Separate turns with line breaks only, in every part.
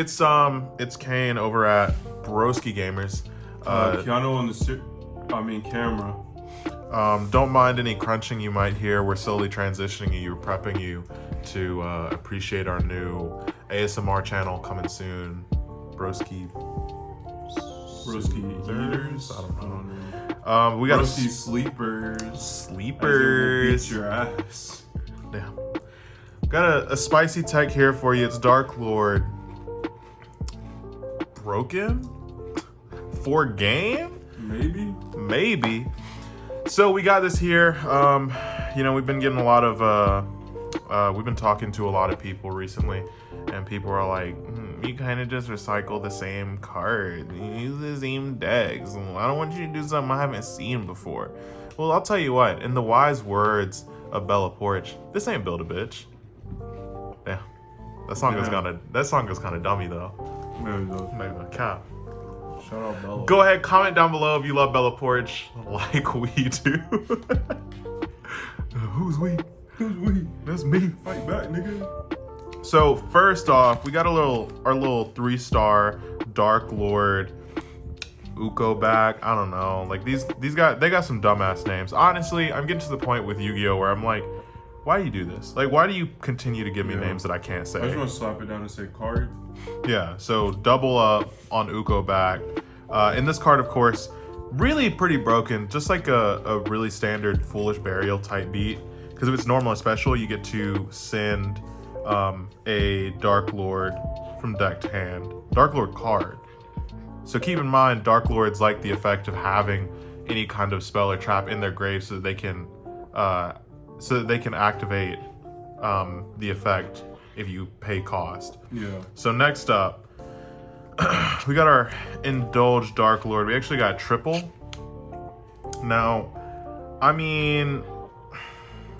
It's Kane over at broskiigamers.
Keanu on the camera.
Don't mind any crunching you might hear. We're slowly transitioning you, prepping you to appreciate our new ASMR channel coming soon. Broski
eaters.
I don't know. We got
Broski sleepers.
Sleepers.
Beat your ass.
Damn. Got a spicy tech here for you. It's Darklord. Broken? For game? Maybe. So we got this here. We've been getting a lot of we've been talking to a lot of people recently, and people are like, you kind of just recycle the same card. You use the same decks. I don't want you to do something I haven't seen before. Well, I'll tell you what, in the wise words of Bella Porch, this ain't Build-A-Bitch. Yeah. That song is kind of dummy though. Maybe a cap.
Shout out Bella.
Go ahead, comment down below if you love Bella Porch like we do. Who's we? That's me.
Fight back, nigga.
So first off, we got our little 3-star Darklord Uko back. I don't know. Like these guys, they got some dumbass names. Honestly, I'm getting to the point with Yu-Gi-Oh where I'm like, why do you do this? Like, why do you continue to give me names that I can't say?
I just want to slap it down and say card.
Yeah, so double up on Uko back. In this card, of course, really pretty broken. Just like a really standard Foolish Burial type beat. Because if it's normal or special, you get to send a Darklord from deck to hand. Darklord card. So keep in mind, Darklords like the effect of having any kind of spell or trap in their grave so that they can activate the effect if you pay cost.
Yeah.
So next up, we got our Indulged Darklord. We actually got triple. Now, I mean,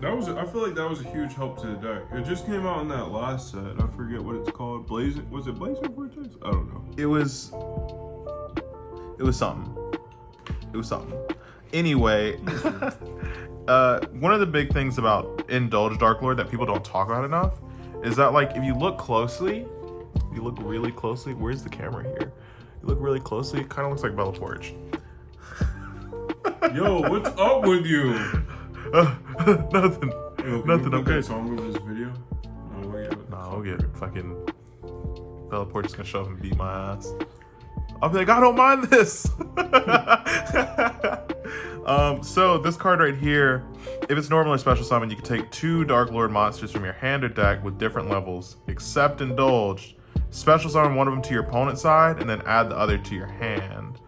I feel like that was a huge help to the deck. It just came out in that last set. I forget what it's called. Blazing Vortex? I don't know.
It was something. Anyway, one of the big things about Indulged Darklord that people don't talk about enough is that, like, if you look really closely, where's the camera here? You look really closely, it kind of looks like Bella Porch.
Yo, what's up with you?
Nothing.
Yo,
Nothing. I'm good.
Song over this video?
I'll get fucking Bella Porch is gonna show up and beat my ass. I'll be like, I don't mind this. So this card right here, if it's normal or special summon, you can take 2 Darklord monsters from your hand or deck with different levels, except Indulged. Special summon one of them to your opponent's side, and then add the other to your hand.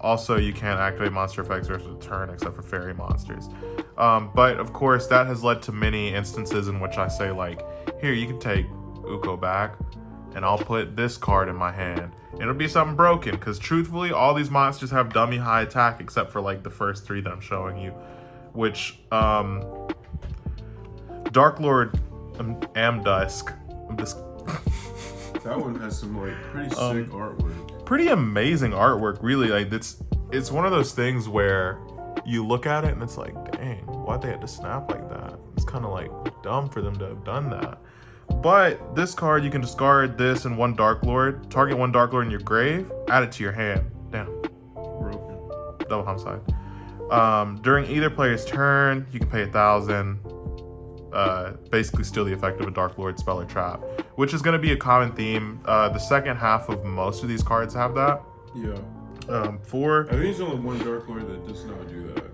Also, you can't activate monster effects versus a turn except for fairy monsters. But of course, that has led to many instances in which I say, like, here, you can take Uko back, and I'll put this card in my hand. It'll be something broken, because truthfully, all these monsters have dummy high attack, except for, like, the first 3 that I'm showing you, which, Darklord Amdusk.
That one has some, like, pretty sick artwork.
Pretty amazing artwork, really. Like, it's one of those things where you look at it and it's like, dang, why'd they have to snap like that? It's kind of like dumb for them to have done that. But this card, you can discard this and 1 Darklord, target 1 Darklord in your grave, add it to your hand. Damn.
Broken.
Double homicide. During either player's turn, you can pay 1,000. Basically steal the effect of a Darklord spell or trap, which is going to be a common theme. The second half of most of these cards have that.
Yeah.
I think
there's only 1 Darklord that does not do that.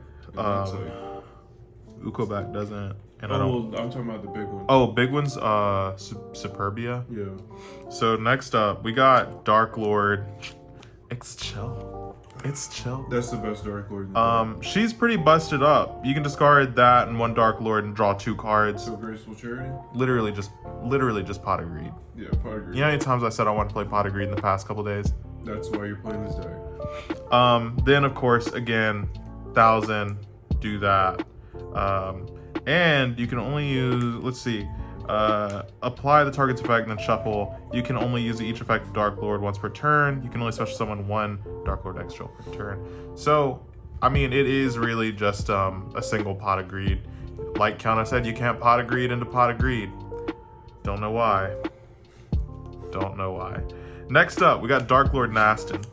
Uko back doesn't. And
I'm talking about the big one.
Oh, big ones. Superbia.
Yeah.
So next up, we got Darklord. It's chill.
That's the best Darklord.
She's pretty busted up. You can discard that and 1 Darklord and draw 2 cards.
So Graceful Charity?
Literally just Pot of Greed.
Yeah, Pot of Greed.
You know how many times I said I want to play Pot of Greed in the past couple days?
That's why you're playing this deck.
Then of course, again, 1,000, do that. And you can only use, let's see, apply the target's effect and then shuffle. You can only use each effect of Darklord once per turn. You can only special summon 1 Darklord extra per turn. So, I mean, it is really just a single Pot of Greed. Like Counter said, you can't Pot of Greed into Pot of Greed. Don't know why. Don't know why. Next up, we got Darklord Nastin.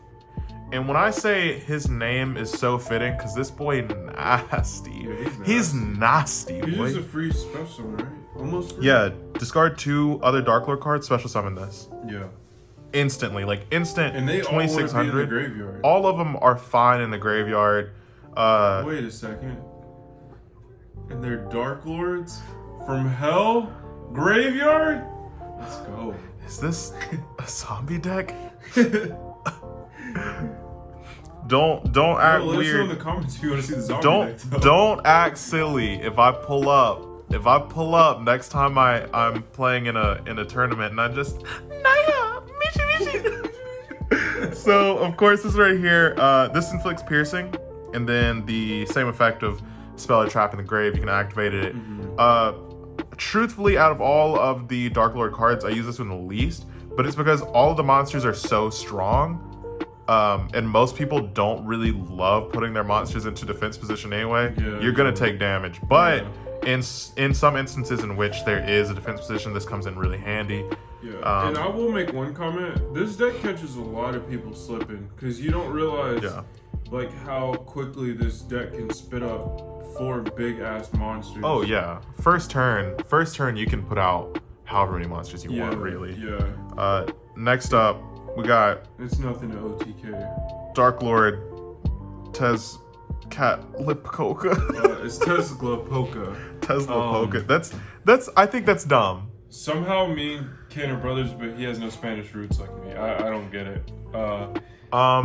And when I say his name is so fitting, because this boy nasty.
Yeah,
he's nasty.
He's
boy.
just a free special, right? Almost free.
Yeah, discard 2 other Darklord cards, special summon this.
Yeah.
Instantly, like instant.
And they all want to be in the
2600.
graveyard.
All of them are fine in the graveyard.
Wait a second. And they're Dark Lords from Hell Graveyard? Let's go.
Is this a zombie deck? Don't act
Let us know in
weird.
the comments if you want to see the zombie deck, though.
Don't act silly if I pull up next time I'm playing in a tournament and I just Naya Michi. So of course this right here, this inflicts piercing, and then the same effect of spell or trap in the grave, you can activate it. Truthfully, out of all of the Darklord cards, I use this one the least, but it's because all of the monsters are so strong. And most people don't really love putting their monsters into defense position anyway. You're gonna take damage, but in some instances in which there is a defense position, this comes in really handy.
Yeah, and I will make one comment. This deck catches a lot of people slipping because you don't realize like how quickly this deck can spit up 4 big ass monsters.
Oh yeah, first turn you can put out however many monsters you want, really.
Yeah.
Next up, we got
It's nothing to OTK.
Darklord Lipkoka.
It's Tesla Polka.
Polka. That's I think that's dumb.
Somehow me and Ken are brothers, but he has no Spanish roots like me. I don't get it.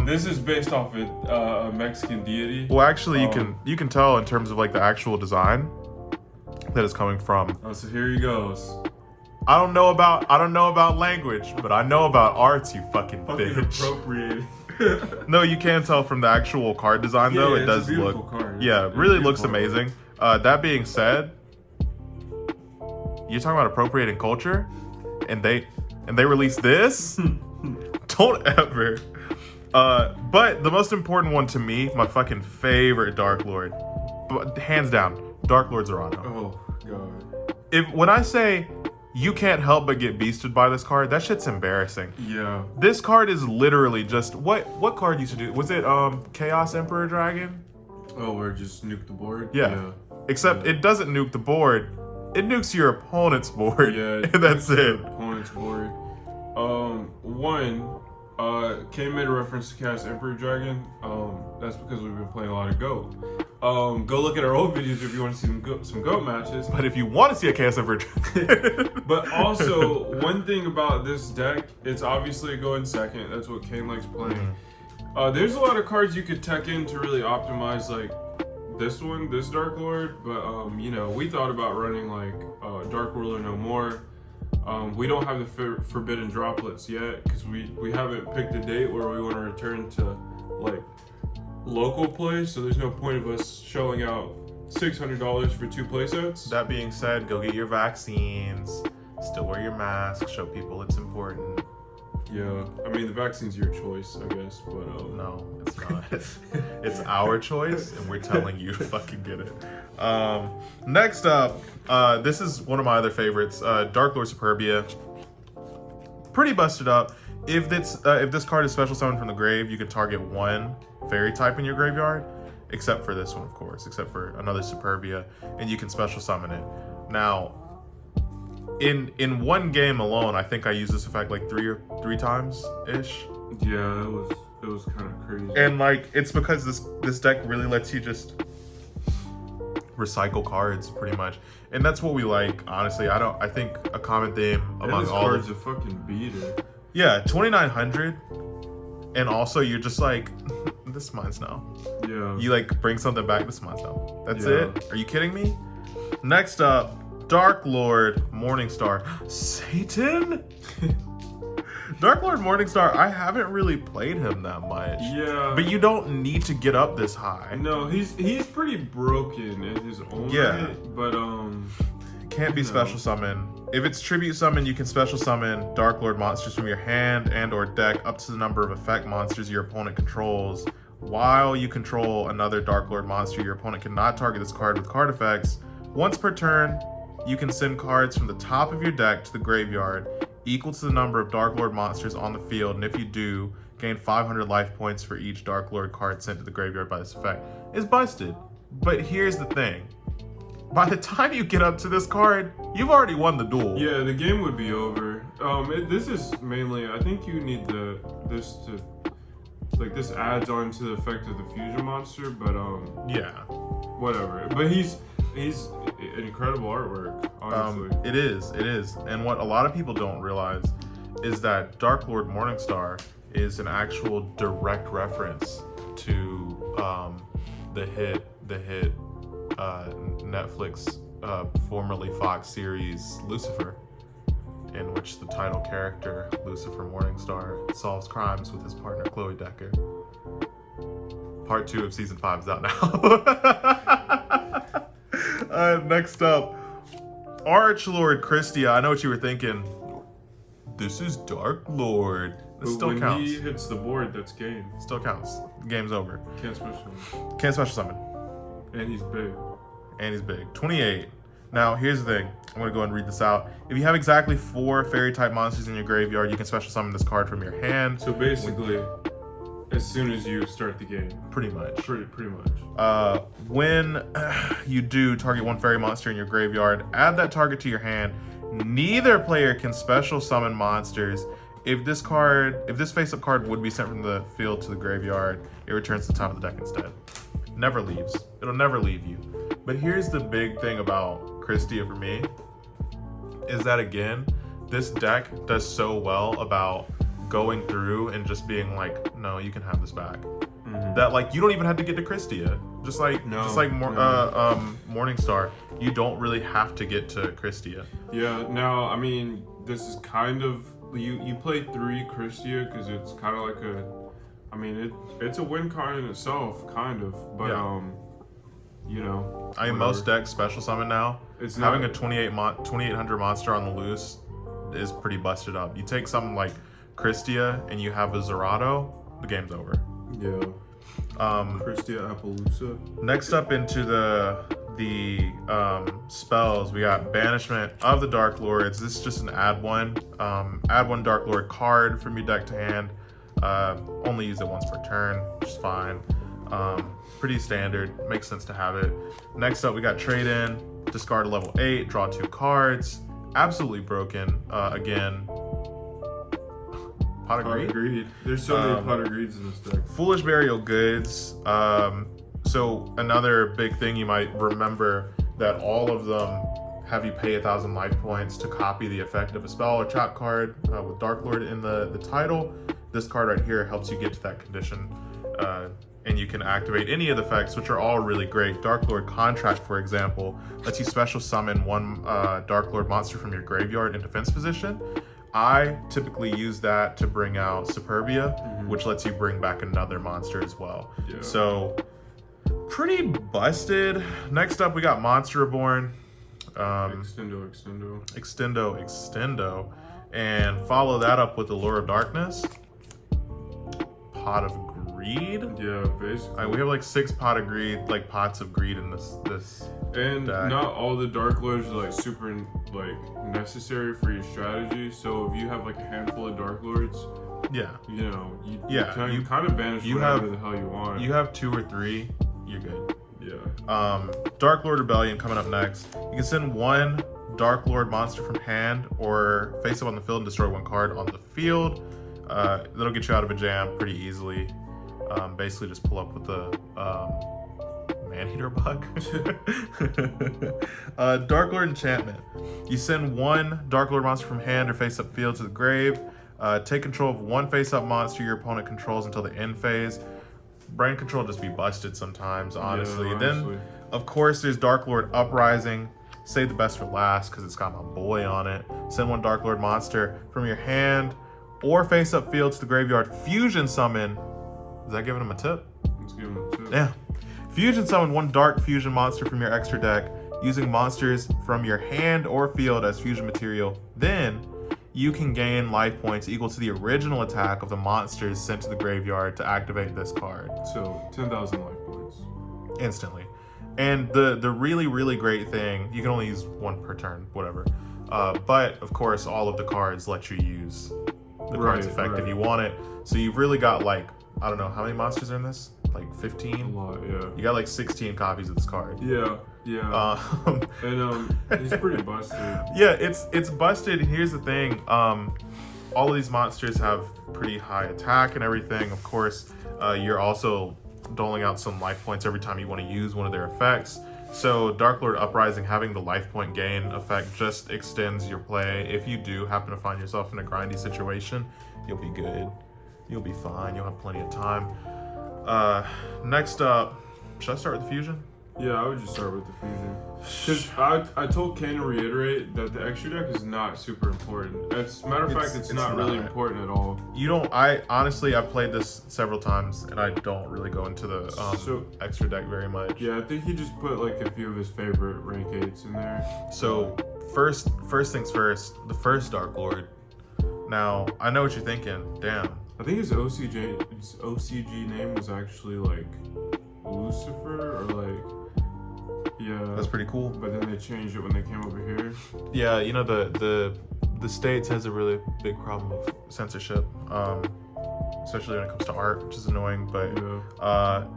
This is based off a Mexican deity.
Well, actually, you can tell in terms of like the actual design that it's coming from.
Oh, so here he goes.
I don't know about language, but I know about arts. You fucking bitch.
Appropriating.
No, you can tell from the actual card design though.
Yeah,
It does
it's a beautiful
look.
card.
Yeah,
It's
really
a
looks
beautiful
amazing. That being said, you're talking about appropriating culture, and they released this. Don't ever. But the most important one to me, my fucking favorite Darklord, but hands down, Darklord Zerato.
Oh god.
When I say you can't help but get beasted by this card, that shit's embarrassing.
Yeah.
This card is literally just what card used to do? Was it Chaos Emperor Dragon?
Oh, where it just nuke the board?
Yeah. Except it doesn't nuke the board. It nukes your opponent's board.
Yeah.
And that's it.
Opponent's board. Kane made a reference to Chaos Emperor Dragon. That's because we've been playing a lot of Goat. Go look at our old videos if you want to see some Goat matches.
But if you want to see a Chaos Emperor Dragon.
But also, one thing about this deck, it's obviously a go in second. That's what Kane likes playing. There's a lot of cards you could tech in to really optimize, like this Darklord. But you know, we thought about running like Dark Ruler No More. We don't have the Forbidden Droplets yet because we haven't picked a date where we want to return to like local play. So there's no point of us shelling out $600 for 2 playsets.
That being said, go get your vaccines. Still wear your mask. Show people it's important.
Yeah, I mean the vaccine's your choice, I guess, but
No, it's not. It's our choice, and we're telling you to fucking get it. Next up, this is one of my other favorites, Darklord Superbia. Pretty busted up. If this card is special summoned from the grave, you can target 1 fairy type in your graveyard, except for this one, of course, except for another Superbia, and you can special summon it. Now, in one game alone, I think I used this effect like three times ish.
yeah, it was kind of crazy.
And like it's because this deck really lets you just recycle cards pretty much, and that's what we like. Honestly, I think a common theme among
this
all
card's a fucking beater.
Yeah, 2,900, and also you're just like this is mine's now.
Yeah.
You like bring something back. This is mine's now. That's
Yeah.
it. Are you kidding me? Next up, Darklord Morningstar. Satan? Darklord Morningstar, I haven't really played him that much.
Yeah.
But you don't need to get up this high.
No, he's pretty broken in his own
Yeah.
right, but
Can't be special summon. If it's tribute summon, you can special summon Darklord monsters from your hand and or deck up to the number of effect monsters your opponent controls. While you control another Darklord monster, your opponent cannot target this card with card effects. Once per turn, you can send cards from the top of your deck to the graveyard. equal to the number of Darklord monsters on the field, and if you do, gain 500 life points for each Darklord card sent to the graveyard by this effect. It's busted. But here's the thing. By the time you get up to this card, you've already won the duel.
Yeah, the game would be over. This is mainly, I think you need this adds on to the effect of the fusion monster, but
yeah,
whatever. But he's incredible artwork, honestly.
It is. And what a lot of people don't realize is that Darklord Morningstar is an actual direct reference to the hit Netflix, formerly Fox series Lucifer, in which the title character, Lucifer Morningstar, solves crimes with his partner Chloe Decker. Part 2 of season 5 is out now. Next up, Archlord Christia. I know what you were thinking. This is Darklord. This still
when
counts.
he hits the board, that's game.
Still counts. Game's over.
Can't special.
Can't special summon.
And he's big.
And he's big. 28. Now, here's the thing. I'm going to go ahead and read this out. If you have exactly 4 fairy-type monsters in your graveyard, you can special summon this card from your hand.
So basically, as soon as you start the game.
Pretty much.
Pretty much.
When you do target 1 fairy monster in your graveyard, add that target to your hand. Neither player can special summon monsters. If this face-up card would be sent from the field to the graveyard, it returns to the top of the deck instead. Never leaves. It'll never leave you. But here's the big thing about Christia for me, is that again, this deck does so well about going through and just being like, no, you can have this back. Mm-hmm. That like you don't even have to get to Christia. Just like Morningstar, you don't really have to get to Christia.
Yeah. Now, I mean, this is kind of you play 3 Christia because it's kind of like it's a win card in itself, kind of. But you know,
I mean, most decks special summon now.
It's
having
not,
a 2800 monster on the loose is pretty busted up. You take something like Christia and you have a Zerato, the game's over.
Yeah. Christia Appaloosa.
Next up into the spells, we got Banishment of the Darklords. This is just an add one Darklord card from your deck to hand. Only use it once per turn, which is fine. Pretty standard, makes sense to have it. Next up, we got Trade In, discard a level 8, draw 2 cards. Absolutely broken. Again, Pot of Greed.
There's so many Pot of Greeds in this deck.
Foolish Burial Goods. So another big thing you might remember, that all of them have you pay 1,000 life points to copy the effect of a spell or trap card with Darklord in the title. This card right here helps you get to that condition, and you can activate any of the effects, which are all really great. Darklord Contract, for example, lets you special summon 1 Darklord monster from your graveyard in defense position. I typically use that to bring out Superbia, which lets you bring back another monster as well. Yeah. So, pretty busted. Next up, we got Monster Reborn. Extendo. And follow that up with Allure of Darkness. Pot of Greed.
Yeah, basically.
We have like 6 Pot of Greed, like pots of greed in this
and
deck.
Not all the Darklords are like super necessary for your strategy. So if you have like a handful of Darklords, you know, you kind of banish whatever the hell you want.
You have 2 or 3, you're good.
Yeah.
Darklord Rebellion coming up next. You can send 1 Darklord monster from hand or face up on the field and destroy 1 card on the field. That'll get you out of a jam pretty easily. Basically just pull up with the Maneater bug. Darklord Enchantment. You send 1 Darklord monster from hand or face up field to the grave. Take control of 1 face up monster your opponent controls until the end phase. Brain control just be busted sometimes, honestly.
Yeah,
Then, of course, there's Darklord Uprising. Save the best for last because it's got my boy on it. Send 1 Darklord monster from your hand or face up field to the graveyard. Fusion summon. Is that giving him a tip?
Let's give him a tip.
Yeah. Fusion summon 1 dark fusion monster from your extra deck using monsters from your hand or field as fusion material. Then you can gain life points equal to the original attack of the monsters sent to the graveyard to activate this card.
So 10,000 life points.
Instantly. And the really, really great thing, you can only use 1 per turn, whatever. But of course, all of the cards let you use the card's effect if you want it. So you've really got like, I don't know, how many monsters are in this? Like 15?
A lot, yeah.
You got like 16 copies of this card.
Yeah, yeah. And he's pretty busted.
Yeah, it's busted. Here's the thing. All of these monsters have pretty high attack and everything. Of course, you're also doling out some life points every time you want to use one of their effects. So Darklord Uprising having the life point gain effect just extends your play. If you do happen to find yourself in a grindy situation, you'll be good. You'll be fine. You'll have plenty of time. Next up, should I start with the fusion?
Yeah, I would just start with the fusion. Because I told Kane to reiterate that the extra deck is not super important. As a matter of fact, it's not really important at all.
You don't, I've played this several times and I don't really go into the extra deck very much.
Yeah, I think he just put like a few of his favorite rank 8s in there.
So first things first, the first Darklord. Now, I know what you're thinking. Damn.
I think his OCG name was actually like Lucifer or like, yeah.
That's pretty cool.
But then they changed it when they came over here.
Yeah, you know, the States has a really big problem of censorship, especially when it comes to art, which is annoying. But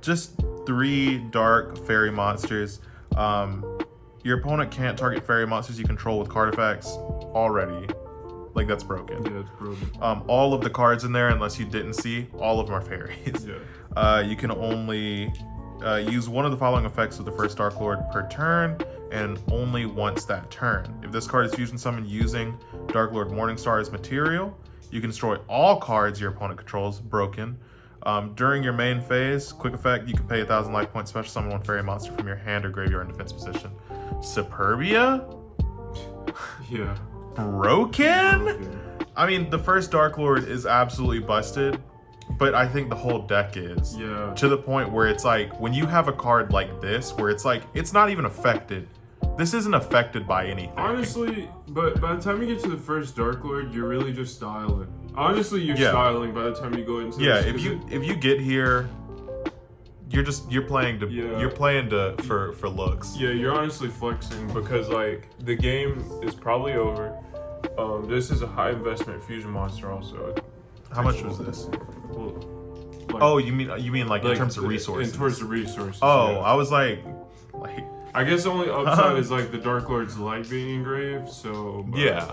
just 3 dark fairy monsters. Your opponent can't target fairy monsters you control with card effects already. Like, that's broken.
Yeah, it's broken.
All of the cards in there, unless you didn't see, all of them are fairies.
Yeah.
You can only use one of the following effects with the first Darklord per turn, and only once that turn. If this card is fusion summoned using Darklord Morningstar's material, you can destroy all cards your opponent controls, broken. During your main phase, quick effect, you can pay 1,000 life points, special summon one fairy monster from your hand or graveyard in defense position. Superbia?
Yeah.
Broken? I mean, the first Darklord is absolutely busted, but I think the whole deck is.
Yeah.
To the point where it's like, when you have a card like this, where it's like, it's not even affected. This isn't affected by anything.
Honestly, but by the time you get to the first Darklord, you're really just styling. Honestly, you're styling by the time you go into
this.
Yeah,
if you get here, you're playing for looks.
Yeah, you're honestly flexing because like the game is probably over. This is a high investment fusion monster also.
How much was this?
Well,
like, you mean like in terms of resources?
In towards the resources.
Oh,
yeah.
I was like
I guess the only upside is like the Darklord's light being engraved. So
yeah.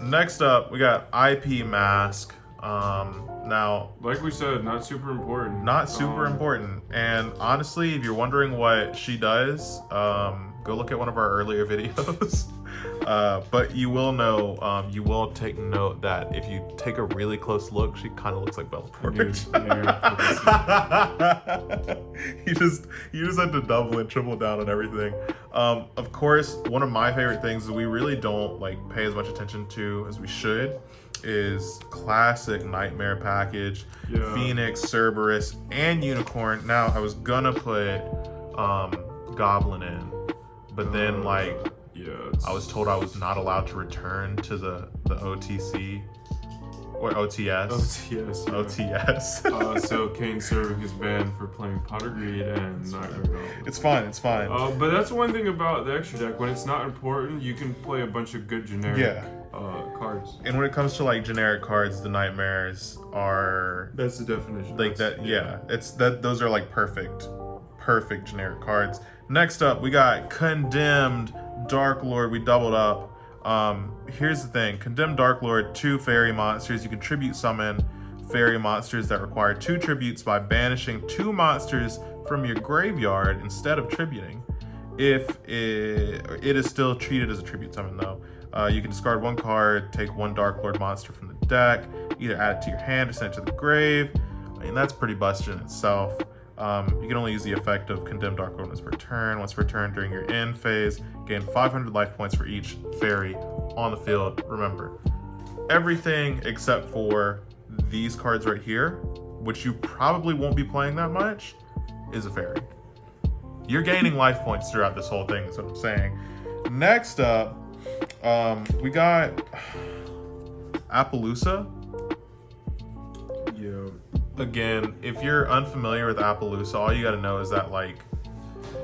Next up, we got IP Mask. Now,
like we said, not super important.
Not super important. And honestly, if you're wondering what she does, go look at one of our earlier videos. But you will know, you will take note that if you take a really close look, she kind of looks like Bella Porch. You just had to double and triple down on everything. Of course, one of my favorite things that we really don't like pay as much attention to as we should is classic Nightmare package.
Yeah.
Phoenix, Cerberus, and Unicorn. Now, I was gonna put Goblin in, but then like I was told I was not allowed to return to the OTC or OTS.
OTS. So Kane's serving his ban for playing Potter Greed and Nightmare Goblin.
It's fine. It's fine.
But that's one thing about the extra deck. When it's not important, you can play a bunch of good generic cards.
And when it comes to like generic cards, the Nightmares are.
That's the definition.
Like that. Yeah. It's that. Those are like perfect generic cards. Next up, we got Condemned Darklord. We doubled up. Here's the thing. Condemned Darklord, 2 fairy monsters. You can tribute summon fairy monsters that require 2 tributes by banishing 2 monsters from your graveyard instead of tributing. If it is still treated as a tribute summon though. You can discard 1 card, take 1 Darklord monster from the deck, either add it to your hand or send it to the grave. I mean, that's pretty busted in itself. You can only use the effect of Condemned Darklord once per turn. Once per turn during your end phase, gain 500 life points for each fairy on the field. Remember, everything except for these cards right here, which you probably won't be playing that much, is a fairy. You're gaining life points throughout this whole thing, is what I'm saying. Next up, we got Appaloosa.
Yeah.
Again, if you're unfamiliar with Appaloosa, all you gotta know is that like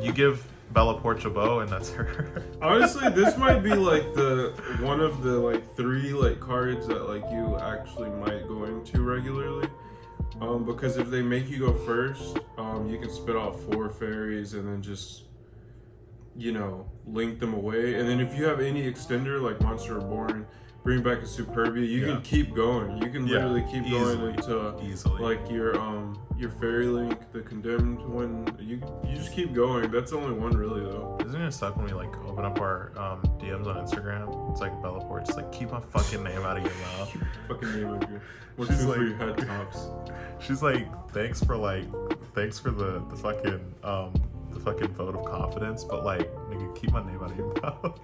you give Bella Porchabo, and that's her.
Honestly, this might be like one of the like 3 like cards that like you actually might go into regularly. Because if they make you go first, you can spit out 4 fairies and then just, you know, link them away. And then if you have any extender like Monster Reborn, bring back a Superbia, you can keep going. You can literally keep going into like your fairy link, the condemned one. You just keep going. That's the only one really though.
Isn't it gonna suck when we like open up our DMs on Instagram? It's like Bella Porch, just like keep my fucking name out of your mouth.
Fucking name out of your. What's
She's
good
like,
for your head tops?
She's like, thanks for the fucking vote of confidence, but like, nigga, keep my name out of your mouth.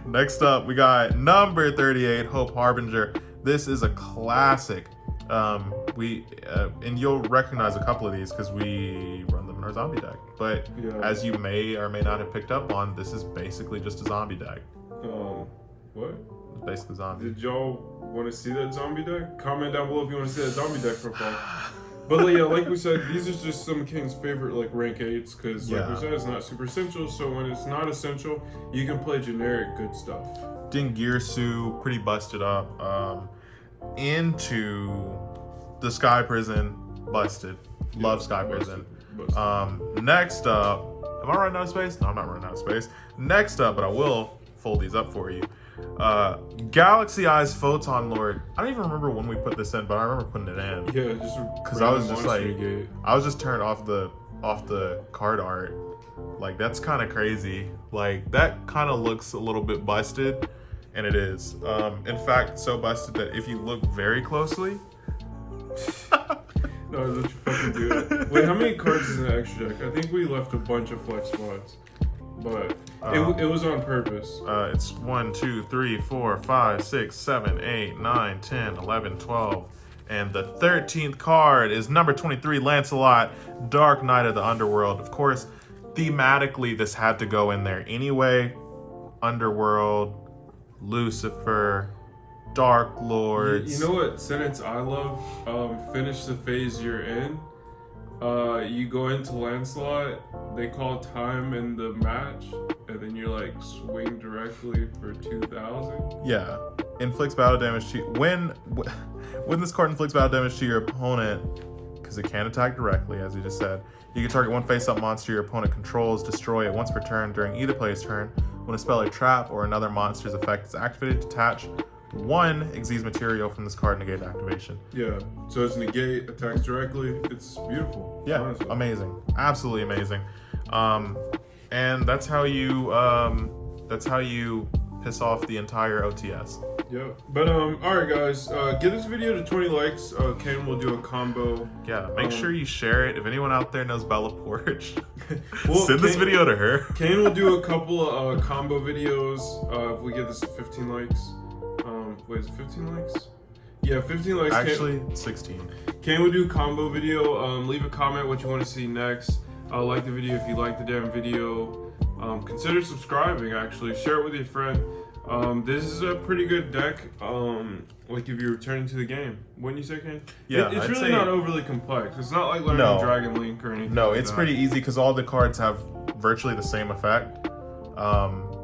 Next up, we got number 38, Hope Harbinger. This is a classic. And you'll recognize a couple of these because we run them in our zombie deck. But as you may or may not have picked up on, this is basically just a zombie deck.
What?
It's basically zombie.
Did y'all want to see that zombie deck? Comment down below if you want to see that zombie deck profile. But yeah, like we said, these are just some of King's favorite like rank 8s because like we said, it's not super essential. So when it's not essential, you can play generic good stuff.
Dingirsu, pretty busted up. Into the Sky Prison, busted. Love Sky Prison. Busted. Next up, am I running out of space? No, I'm not running out of space. Next up, but I will fold these up for you. Galaxy Eyes Photon Lord. I don't even remember when we put this in, but I remember putting it in.
Yeah, just
because I was just like, I was just turned off the card art. Like that's kind of crazy. Like that kind of looks a little bit busted, and it is. In fact, so busted that if you look very closely.
No, don't you fucking do it. Wait, how many cards is in the extra deck? I think we left a bunch of flex spots. But it was on purpose.
It's 1, 2, 3, 4, 5, 6, 7, 8, 9, 10, 11, 12. And the 13th card is number 23, Lancelot, Dark Knight of the Underworld. Of course, thematically, this had to go in there anyway. Underworld, Lucifer, Darklord.
You know what sentence I love? Finish the phase you're in. You go into Lancelot, they call time in the match, and then you like swing directly for 2,000.
Yeah, inflicts battle damage to when this card inflicts battle damage to your opponent, because it can attack directly, as you just said. You can target one face-up monster your opponent controls, destroy it once per turn during either player's turn. When a spell or trap or another monster's effect is activated, detach 1 Xyz material from this card, negate activation.
Yeah, so it's negate, attacks directly. It's beautiful.
Yeah, honestly. Amazing, absolutely amazing. And that's how you piss off the entire OTS.
Yeah, but all right, guys, get this video to 20 likes. Ken will do a combo.
Yeah, make sure you share it. If anyone out there knows Bella Porch, send this video to her.
Kane will do a couple of combo videos if we get this to 15 likes. Wait, is it 15 likes? Yeah, 15 likes.
Actually, 16.
Kane will do a combo video. Leave a comment what you want to see next. Like the video if you like the damn video. Consider subscribing, actually. Share it with your friend. This is a pretty good deck, like if you're returning to the game. Wouldn't you say, Kane?
Yeah,
it's really not overly complex. It's not like learning Dragon Link or anything.
No,
like
it's
that.
pretty easy because all the cards have virtually the same effect.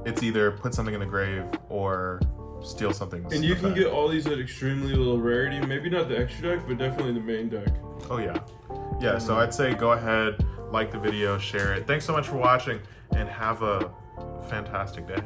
It's either put something in the grave or steal something.
And you can get all these at extremely little rarity. Maybe not the extra deck, but definitely the main deck.
Oh yeah. Yeah, so I'd say go ahead, like the video, share it. Thanks so much for watching, and have a fantastic day.